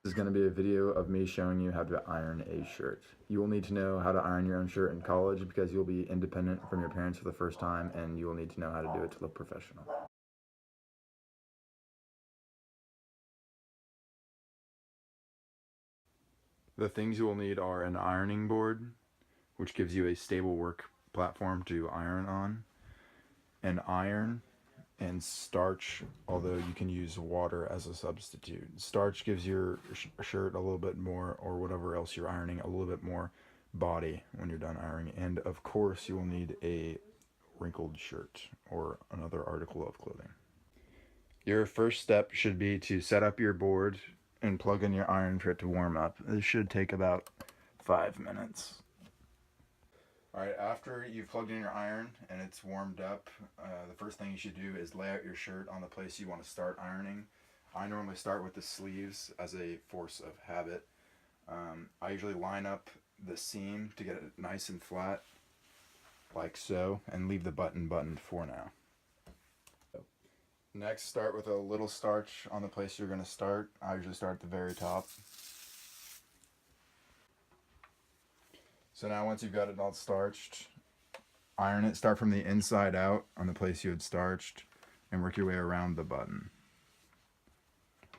is going to be a video of me showing you how to iron a shirt. You will need to know how to iron your own shirt in college because you'll be independent from your parents for the first time, and you will need to know how to do it to look professional. The things you will need are an ironing board, which gives you a stable work platform to iron on, an iron, and starch, although you can use water as a substitute. Starch gives your shirt a little bit more, or whatever else you're ironing, a little bit more body when you're done ironing. And of course you will need a wrinkled shirt or another article of clothing. Your first step should be to set up your board and plug in your iron for it to warm up. This should take about 5 minutes. Alright, after you've plugged in your iron and it's warmed up, the first thing you should do is lay out your shirt on the place you want to start ironing. I normally start with the sleeves as a force of habit. I usually line up the seam to get it nice and flat, like so, and leave the button buttoned for now. Next, start with a little starch on the place you're going to start. I usually start at the very top. So now once you've got it all starched, iron it. Start from the inside out on the place you had starched and work your way around the button.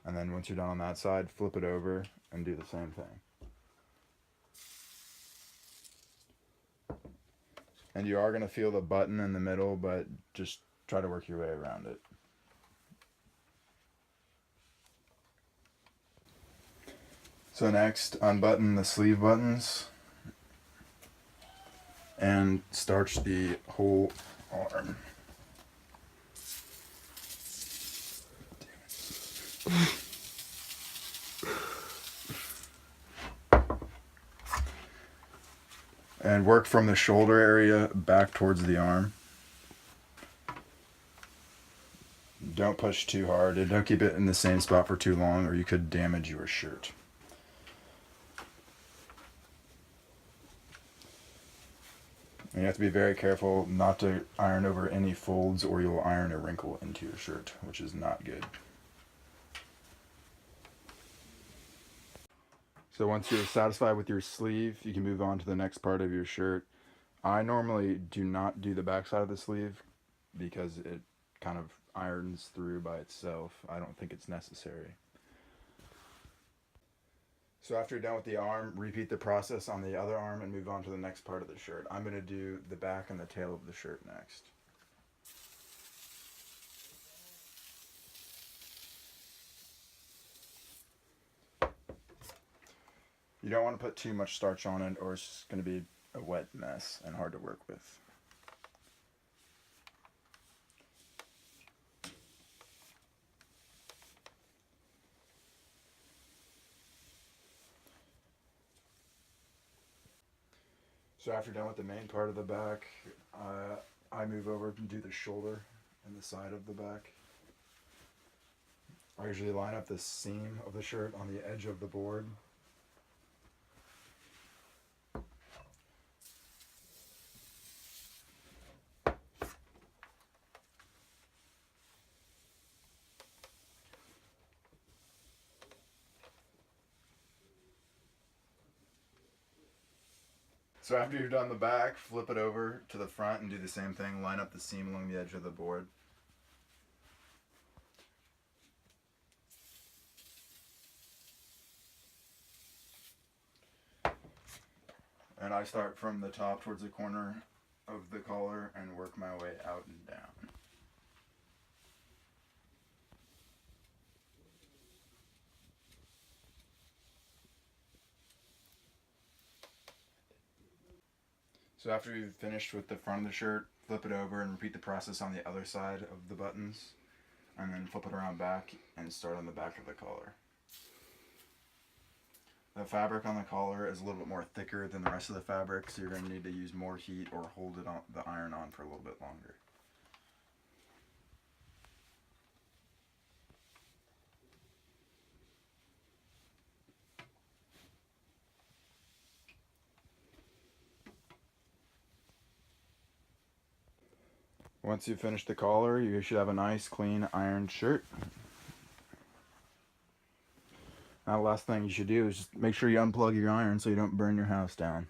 And then once you're done on that side, flip it over and do the same thing. And you are going to feel the button in the middle, but just try to work your way around it. So next, unbutton the sleeve buttons and starch the whole arm. And work from the shoulder area back towards the arm. Don't push too hard and don't keep it in the same spot for too long or you could damage your shirt. And you have to be very careful not to iron over any folds or you'll iron a wrinkle into your shirt, which is not good. So once you're satisfied with your sleeve, you can move on to the next part of your shirt. I normally do not do the back side of the sleeve because it kind of irons through by itself. I don't think it's necessary. So after you're done with the arm, repeat the process on the other arm and move on to the next part of the shirt. I'm going to do the back and the tail of the shirt next. You don't want to put too much starch on it or it's just going to be a wet mess and hard to work with. So after you're done with the main part of the back, I move over and do the shoulder and the side of the back. I usually line up the seam of the shirt on the edge of the board. So after you've done the back, flip it over to the front and do the same thing. Line up the seam along the edge of the board. And I start from the top towards the corner of the collar and work my way out and down. So after you've finished with the front of the shirt, flip it over and repeat the process on the other side of the buttons. And then flip it around back and start on the back of the collar. The fabric on the collar is a little bit more thicker than the rest of the fabric, so you're going to need to use more heat or hold it on the iron on for a little bit longer. Once you've finished the collar, you should have a nice, clean, ironed shirt. Last thing you should do is just make sure you unplug your iron so you don't burn your house down.